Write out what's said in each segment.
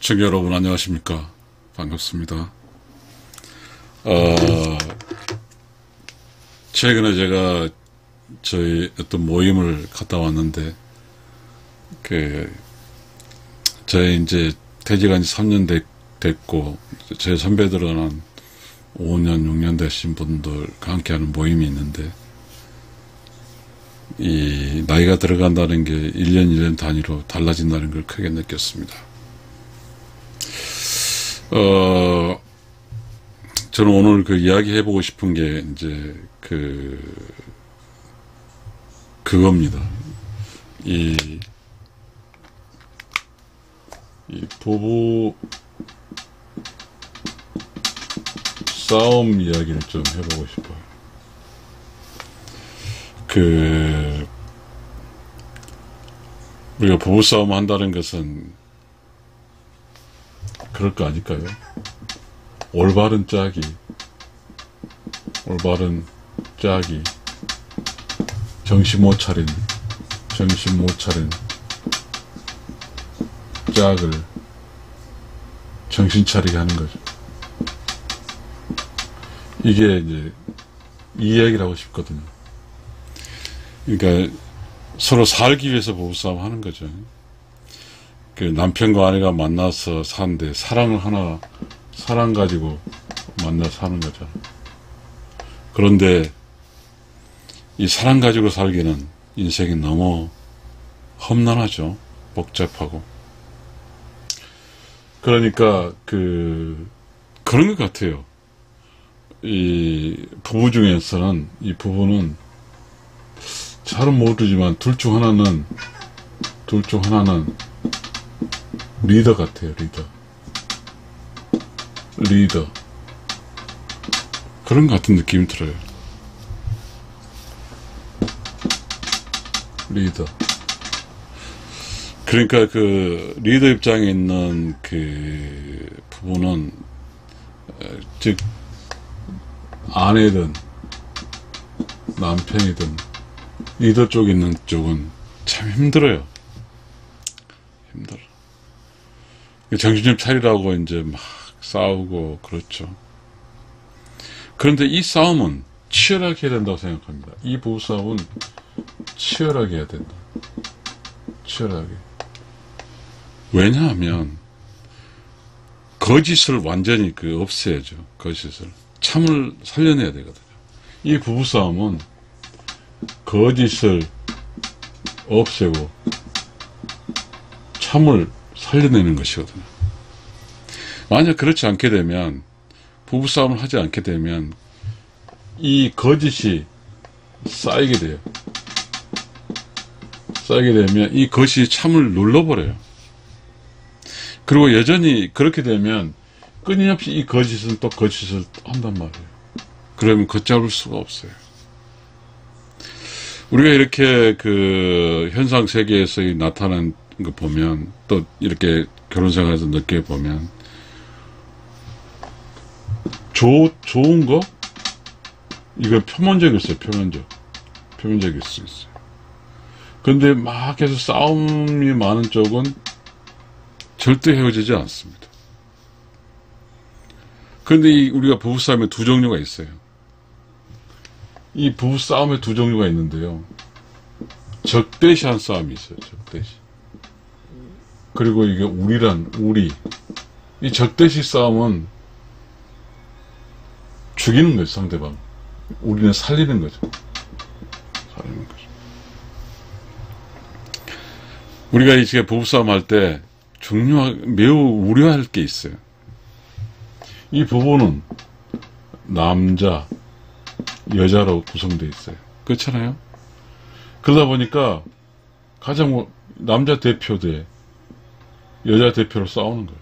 시청자 여러분 안녕하십니까. 반갑습니다. 최근에 제가 저희 어떤 모임을 갔다 왔는데, 저희 이제 퇴직한 지 3년 됐고, 제 선배들은 한 5년, 6년 되신 분들과 함께하는 모임이 있는데, 이 나이가 들어간다는 게 1년 1년 단위로 달라진다는 걸 크게 느꼈습니다. 저는 오늘 이야기 해보고 싶은 게 이제 그겁니다. 이 부부 싸움 이야기를 좀 해보고 싶어요. 우리가 부부 싸움 한다는 것은 그럴 거 아닐까요? 올바른 짝이 정신 못 차린 짝을 정신 차리게 하는 거죠. 이게 이제 이 이야기를 하고 싶거든요. 그러니까 서로 살기 위해서 부부싸움 하는 거죠. 남편과 아내가 만나서 사는데 사랑 가지고 만나서 사는 거죠. 그런데 이 사랑 가지고 살기는 인생이 너무 험난하죠. 복잡하고. 그러니까 그런 것 같아요. 이 부부 중에서는, 이 부부는 잘은 모르지만 둘 중 하나는 리더 같아요. 리더. 그런 것 같은 느낌이 들어요. 리더. 그러니까 리더 입장에 있는 부부는, 즉 아내든 남편이든 리더 쪽에 있는 쪽은 참 힘들어요. 정신 좀 차리라고 이제 막 싸우고 그렇죠. 그런데 이 싸움은 치열하게 해야 된다고 생각합니다. 이 부부싸움은 치열하게 해야 된다. 치열하게. 왜냐하면 거짓을 완전히 없애야죠. 거짓을. 참을 살려내야 되거든요. 이 부부싸움은 거짓을 없애고 참을 살려내는 것이거든요. 만약 그렇지 않게 되면, 부부싸움을 하지 않게 되면 이 거짓이 쌓이게 돼요. 쌓이게 되면 이 거짓이 참을 눌러버려요. 그리고 여전히 그렇게 되면 끊임없이 이 거짓은 또 거짓을 한단 말이에요. 그러면 걷잡을 수가 없어요. 우리가 이렇게 현상 세계에서 나타난 거 보면, 또 이렇게 결혼 생활에서 느껴보면, 좋은 거? 이건 표면적일 수 있어요. 표면적일 수 있어요. 근데 막 해서 싸움이 많은 쪽은 절대 헤어지지 않습니다. 그런데 우리가 부부싸움에 두 종류가 있어요. 이 부부싸움에 두 종류가 있는데요. 적대시한 싸움이 있어요. 적대시. 그리고 이게 우리. 이 적대시 싸움은 죽이는 거죠, 상대방. 우리는 살리는 거죠. 우리가 이제 부부싸움 할 때 매우 우려할 게 있어요. 이 부부는 남자, 여자로 구성되어 있어요. 그렇잖아요? 그러다 보니까 가장 남자 대표 대 여자 대표로 싸우는 거예요.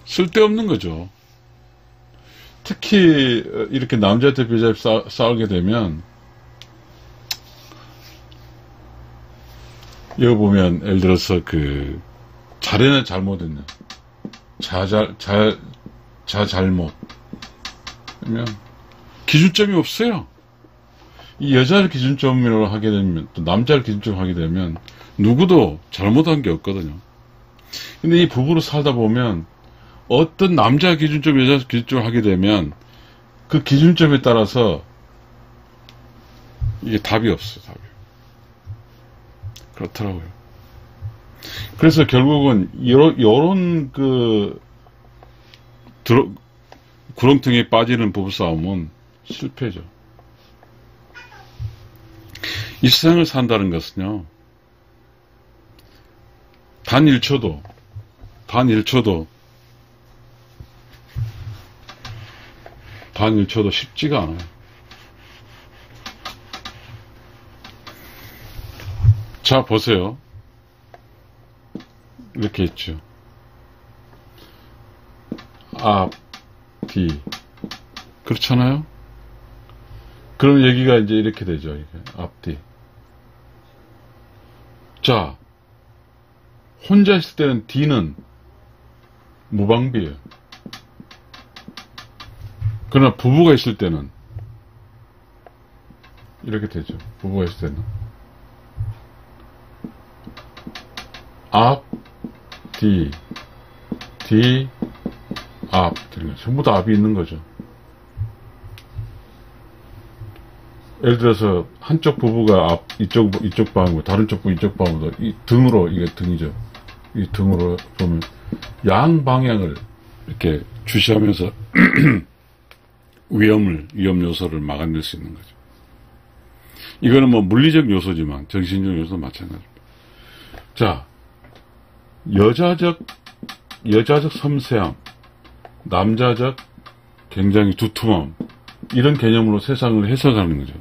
쓸데없는 거죠. 특히 이렇게 남자 대표 여자 싸우게 되면, 여기 보면 예를 들어서 잘했냐 잘못했냐, 잘못 그러면 기준점이 없어요. 이 여자를 기준점으로 하게 되면, 또 남자를 기준점으로 하게 되면 누구도 잘못한 게 없거든요. 근데 이 부부로 살다 보면 어떤 남자 기준점, 여자 기준점을 하게 되면 그 기준점에 따라서 이게 답이 없어요, 답이. 그렇더라고요. 그래서 결국은 요런 구렁텅이에 빠지는 부부싸움은 실패죠. 이 세상을 산다는 것은요, 단 1초도 쉽지가 않아요. 자, 보세요. 이렇게 있죠. 앞, 뒤. 그렇잖아요? 그럼 얘기가 이제 이렇게 되죠. 이게 앞뒤. 자, 혼자 있을 때는 뒤는 무방비예요. 그러나 부부가 있을 때는 이렇게 되죠. 부부가 있을 때는 앞, 뒤, 뒤, 앞. 전부 다 앞이 있는 거죠. 예를 들어서 한쪽 부부가 앞, 이쪽 방이고 다른 쪽 부부 이쪽 방으로 이 등으로, 이게 등이죠. 이 등으로 보면 양 방향을 이렇게 주시하면서 위험 요소를 막아낼 수 있는 거죠. 이거는 뭐 물리적 요소지만 정신적 요소도 마찬가지입니다. 자, 여자적 섬세함, 남자적 굉장히 두툼함, 이런 개념으로 세상을 해석하는 거죠.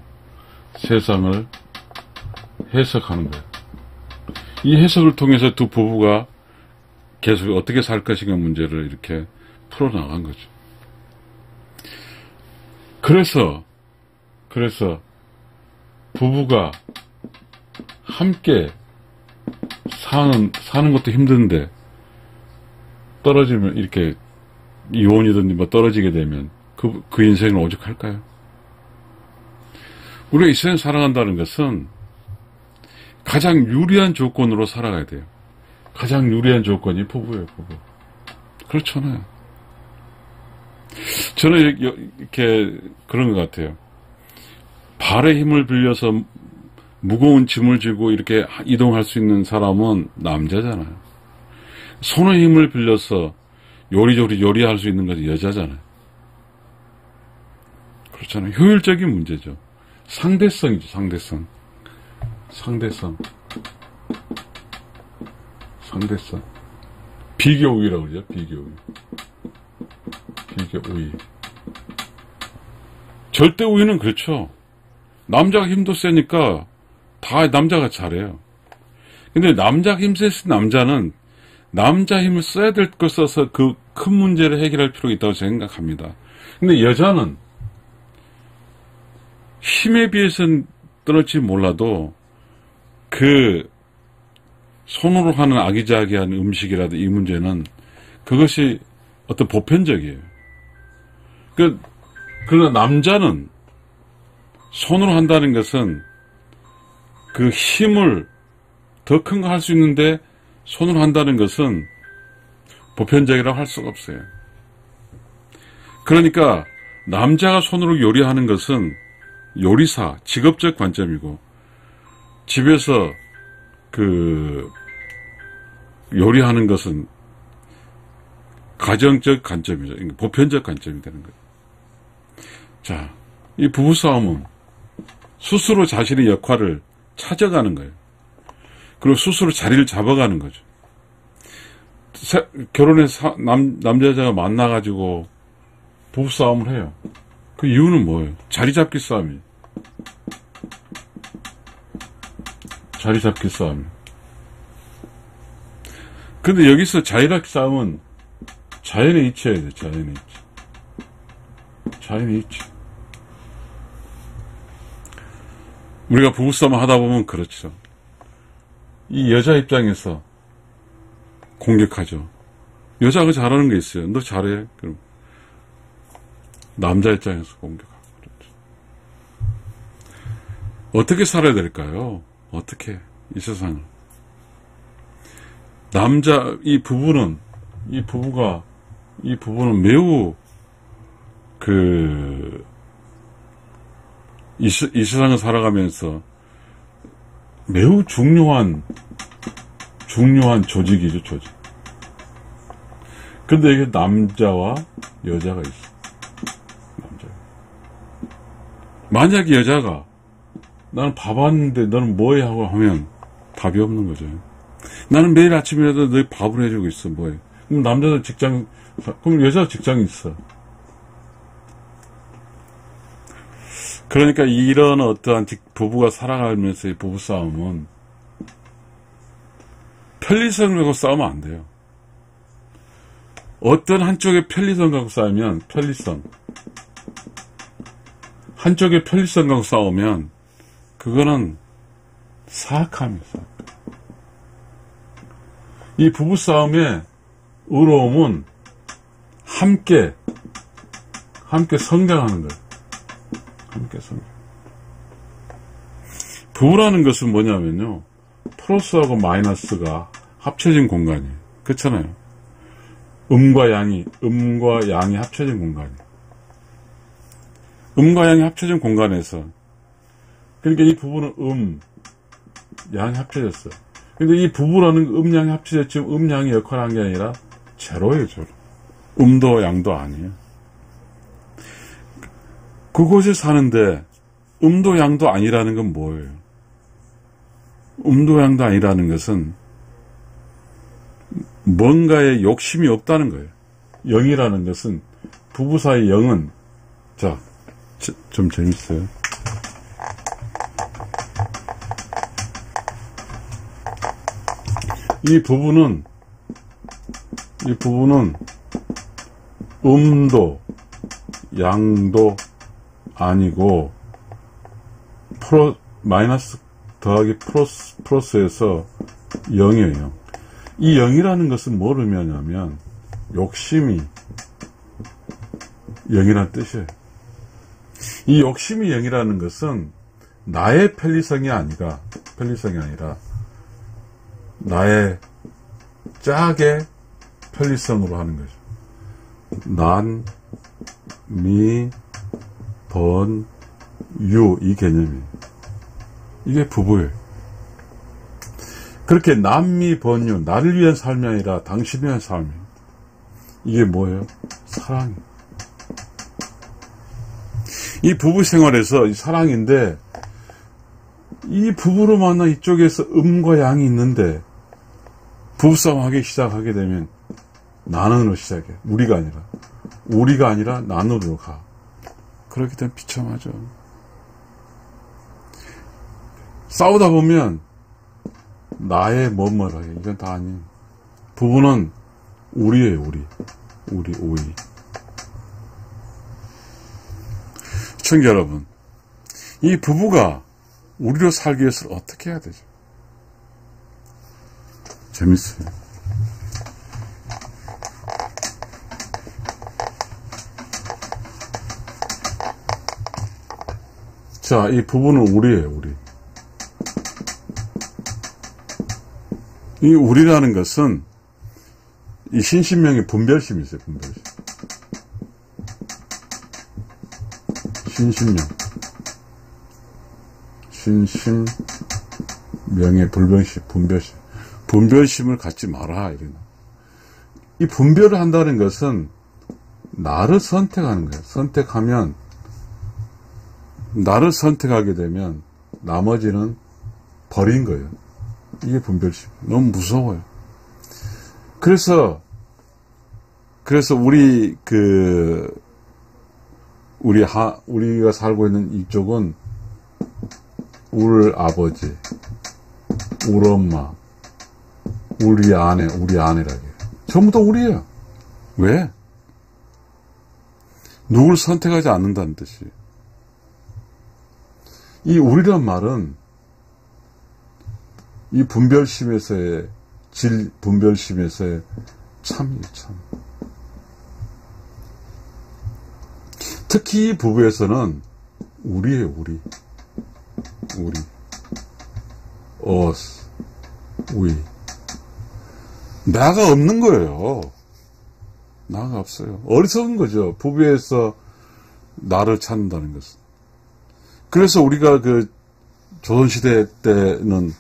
세상을 해석하는 거예요. 이 해석을 통해서 두 부부가 계속 어떻게 살 것인가 문제를 이렇게 풀어나간 거죠. 그래서 부부가 함께 사는 것도 힘든데 떨어지면 이렇게 이혼이든지 뭐 떨어지게 되면 그 인생을 오죽할까요? 우리가 이 세상 살아간다는 것은 가장 유리한 조건으로 살아가야 돼요. 가장 유리한 조건이 부부예요, 부부. 그렇잖아요. 저는 이렇게 그런 것 같아요. 발의 힘을 빌려서 무거운 짐을 지고 이렇게 이동할 수 있는 사람은 남자잖아요. 손의 힘을 빌려서 요리조리 요리할 수 있는 것은 여자잖아요. 그렇잖아요. 효율적인 문제죠. 상대성이죠, 상대성. 비교우위라고 그러죠, 비교우위. 절대 우위는 그렇죠. 남자가 힘도 세니까 다 남자가 잘해요. 근데 남자가 힘 세신 남자는 남자 힘을 써야 될 걸 써서 그 큰 문제를 해결할 필요가 있다고 생각합니다. 근데 여자는 힘에 비해서는 떨어질지 몰라도 그 손으로 하는 아기자기한 음식이라도 이 문제는 그것이 어떤 보편적이에요. 그러나 남자는 손으로 한다는 것은 그 힘을 더 큰 거 할 수 있는데 손으로 한다는 것은 보편적이라고 할 수가 없어요. 그러니까 남자가 손으로 요리하는 것은 요리사, 직업적 관점이고 집에서 요리하는 것은 가정적 관점이죠. 보편적 관점이 되는 거예요. 자, 이 부부싸움은 스스로 자신의 역할을 찾아가는 거예요. 그리고 스스로 자리를 잡아가는 거죠. 결혼해서 남자여자가 만나가지고 부부싸움을 해요. 그 이유는 뭐예요? 자리 잡기 싸움이에요. 자리 잡기 싸움. 근데 여기서 자리 잡기 싸움은 자연의 이치여야 돼요, 자연의 이치. 우리가 부부싸움 하다 보면 그렇죠. 이 여자 입장에서 공격하죠. 여자가 잘하는 게 있어요. 너 잘해. 그럼 남자 입장에서 공격하고 그렇죠. 어떻게 살아야 될까요? 어떻게 이 세상을. 이 부부는 매우 이 세상을 살아가면서 매우 중요한 조직이죠, 조직. 근데 이게 남자와 여자가 있어. 만약에 여자가 나는 밥 왔는데 너는 뭐해 하고 하면 답이 없는 거죠. 나는 매일 아침이라도 너희 밥을 해주고 있어. 뭐해? 그럼 남자도 그럼 여자도 직장이 있어. 그러니까 이런 어떠한 부부가 살아가면서의 부부싸움은 편리성을 갖고 싸우면 안 돼요. 어떤 한쪽의 편리성 갖고 싸우면 한쪽의 편리성 갖고 싸우면 그거는 사악함이에요. 이 부부싸움의 의로움은 함께 성장하는 거예요. 함께 성장. 부부라는 것은 뭐냐면요, 플러스하고 마이너스가 합쳐진 공간이에요. 그렇잖아요. 음과 양이 합쳐진 공간이에요. 음과 양이 합쳐진 공간에서, 그러니까 이 부부는 양이 합쳐졌어요. 근데 이 부부라는 양이 합쳐졌지만 양이 역할을 한 게 아니라 제로예요, 제로. 음도 양도 아니에요. 그곳에 사는데 음도 양도 아니라는 건 뭐예요? 음도 양도 아니라는 것은 뭔가에 욕심이 없다는 거예요. 영이라는 것은, 부부 사이 영은, 좀 재밌어요. 이 부부는 음도 양도 아니고 마이너스 더하기 플러스에서 0이에요. 이 0이라는 것은 뭘 의미하냐면 욕심이 0이라는 뜻이에요. 이 욕심이 0이라는 것은 나의 편리성이 아니라 나의 짝의 편리성으로 하는 거죠. 난, 미, 번, 유, 이 개념이에요. 이게 부부예요. 그렇게 남미, 번유, 나를 위한 삶이 아니라 당신을 위한 삶이에요. 이게 뭐예요? 사랑이에요. 이 부부 생활에서 이 사랑인데, 이 부부로 만나 이쪽에서 음과 양이 있는데, 부부싸움 하기 시작하게 되면 나는으로 시작해. 우리가 아니라 나는으로 가. 그렇게 되면 비참하죠. 싸우다 보면 나의 뭐뭐라게, 이건 다 아니에요. 부부는 우리예요, 우리. 시청자 여러분, 이 부부가 우리로 살기 위해서 어떻게 해야 되죠? 재밌어요. 자, 이 부부는 우리예요, 우리. 이 우리라는 것은 이 신신명의 분별심이 있어요, 분별심. 신신명의 분별심. 분별심을 갖지 마라, 이런. 이 분별을 한다는 것은 나를 선택하는 거예요. 나를 선택하게 되면 나머지는 버린 거예요. 이게 분별심. 너무 무서워요. 그래서 우리가 살고 있는 이쪽은 울 아버지, 울 엄마, 우리 아내라게. 전부 다 우리예요. 왜? 누굴 선택하지 않는다는 뜻이에요. 이 우리란 말은 이 분별심에서의 참이에요, 참. 특히 이 부부에서는 우리예요, 우리. us, we. 나가 없는 거예요. 나가 없어요. 어리석은 거죠. 부부에서 나를 찾는다는 것은. 그래서 우리가 그 조선시대 때는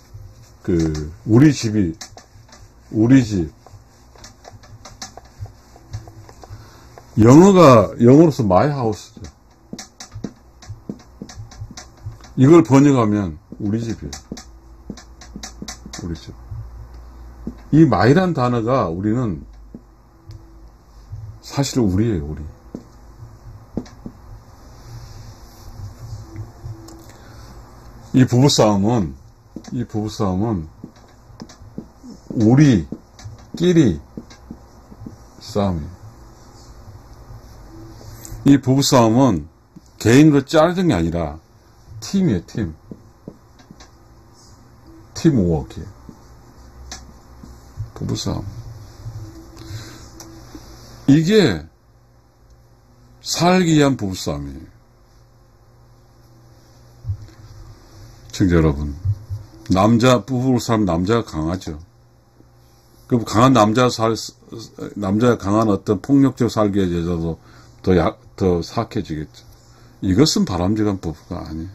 그 우리 집 영어로서 마이 하우스죠. 이걸 번역하면 우리 집이에요. 우리 집. 이 마이란 단어가 우리는 사실은 우리예요, 우리. 이 부부싸움은 우리끼리 싸움이에요. 이 부부싸움은 개인으로 짜르는 게 아니라 팀이에요, 팀. 팀워크예요. 부부싸움. 이게 살기 위한 부부싸움이에요. 시청자 여러분, 부부싸움 남자가 강하죠. 그 강한 남자가 강한 어떤 폭력적 살기에 여자도 더 사악해지겠죠. 이것은 바람직한 부부가 아니에요.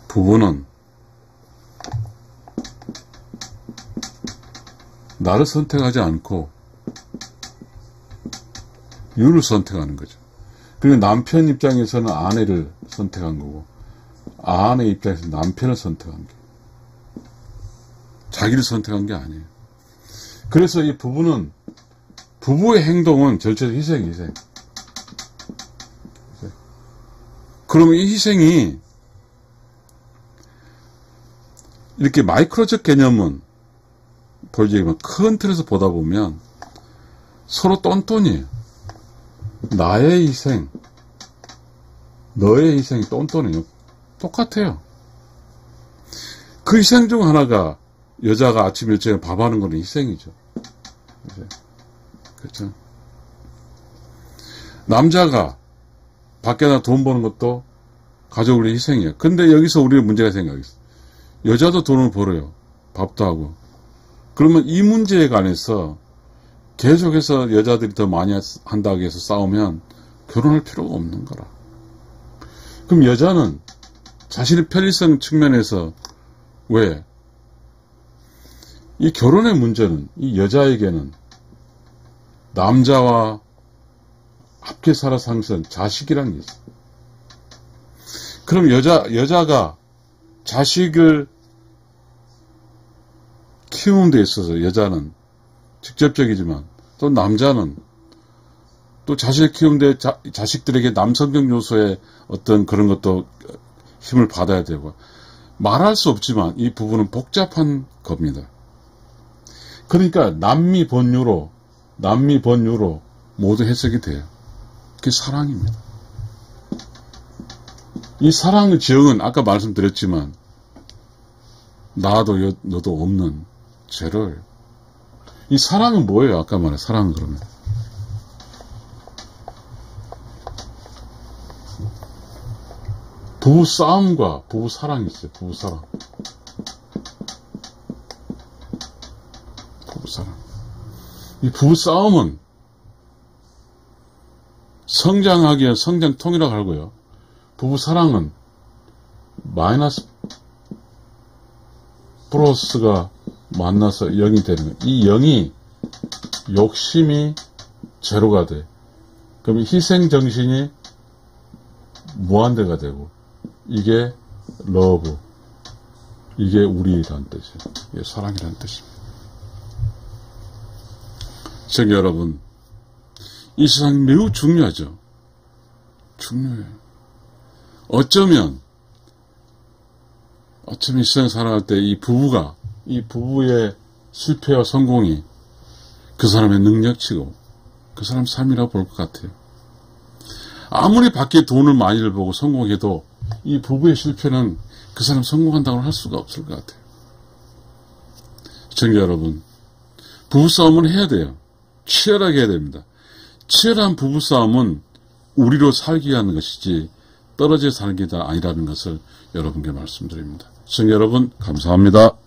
부부는 나를 선택하지 않고 유를 선택하는 거죠. 그리고 남편 입장에서는 아내를 선택한 거고, 아내 입장에서 남편을 선택한 게, 자기를 선택한 게 아니에요. 그래서 이 부부의 행동은 절대로 희생. 그러면 이 희생이 이렇게 마이크로적 개념은 보여지지만 큰 틀에서 보다 보면 서로 똔똔이에요. 나의 희생, 너의 희생이 똔똔해요. 똑같아요. 그 희생 중 하나가 여자가 아침 일찍에 밥하는 거는 희생이죠. 그렇죠? 남자가 밖에 나가 돈 버는 것도 가족을 위해 희생이에요. 근데 여기서 우리는 문제가 생각했어. 여자도 돈을 벌어요. 밥도 하고. 그러면 이 문제에 관해서 계속해서 여자들이 더 많이 한다고 해서 싸우면 결혼할 필요가 없는 거라. 그럼 여자는 자신의 편리성 측면에서 왜? 이 결혼의 문제는 이 여자에게는 남자와 함께 살아 상선 자식이란 게 있어요. 그럼 여자가 자식을 키우는 데 있어서 여자는 직접적이지만 또 남자는 또 자식을 키우는데 자식들에게 남성적 요소의 어떤 그런 것도 힘을 받아야 되고 말할 수 없지만 이 부분은 복잡한 겁니다. 그러니까 남미 번유로 모두 해석이 돼요. 그게 사랑입니다. 이 사랑의 지형은 아까 말씀드렸지만 나도 너도 없는 죄를. 이 사랑은 뭐예요? 아까 말한 사랑은 그러면 부부 싸움과 부부 사랑이 있어요. 부부 사랑. 이 부부 싸움은 성장하기 위한 성장통이라고 하고요. 부부 사랑은 마이너스 플러스가 만나서 0이 되는 거예요. 이 0이 욕심이 제로가 돼. 그럼 희생정신이 무한대가 되고 이게 러브, 이게 우리라는 뜻이에요. 이게 사랑이라는 뜻입니다. 시청자 여러분, 이 세상이 매우 중요하죠. 중요해요. 어쩌면 이 세상 살아갈 때 이 부부의 실패와 성공이 그 사람의 능력치고 그 사람 삶이라고 볼 것 같아요. 아무리 밖에 돈을 많이 벌고 성공해도 이 부부의 실패는 그 사람 성공한다고 할 수가 없을 것 같아요. 시청자 여러분, 부부싸움은 해야 돼요. 치열하게 해야 됩니다. 치열한 부부싸움은 우리로 살기 위한 것이지 떨어져 살기가 아니라는 것을 여러분께 말씀드립니다. 시청자 여러분, 감사합니다.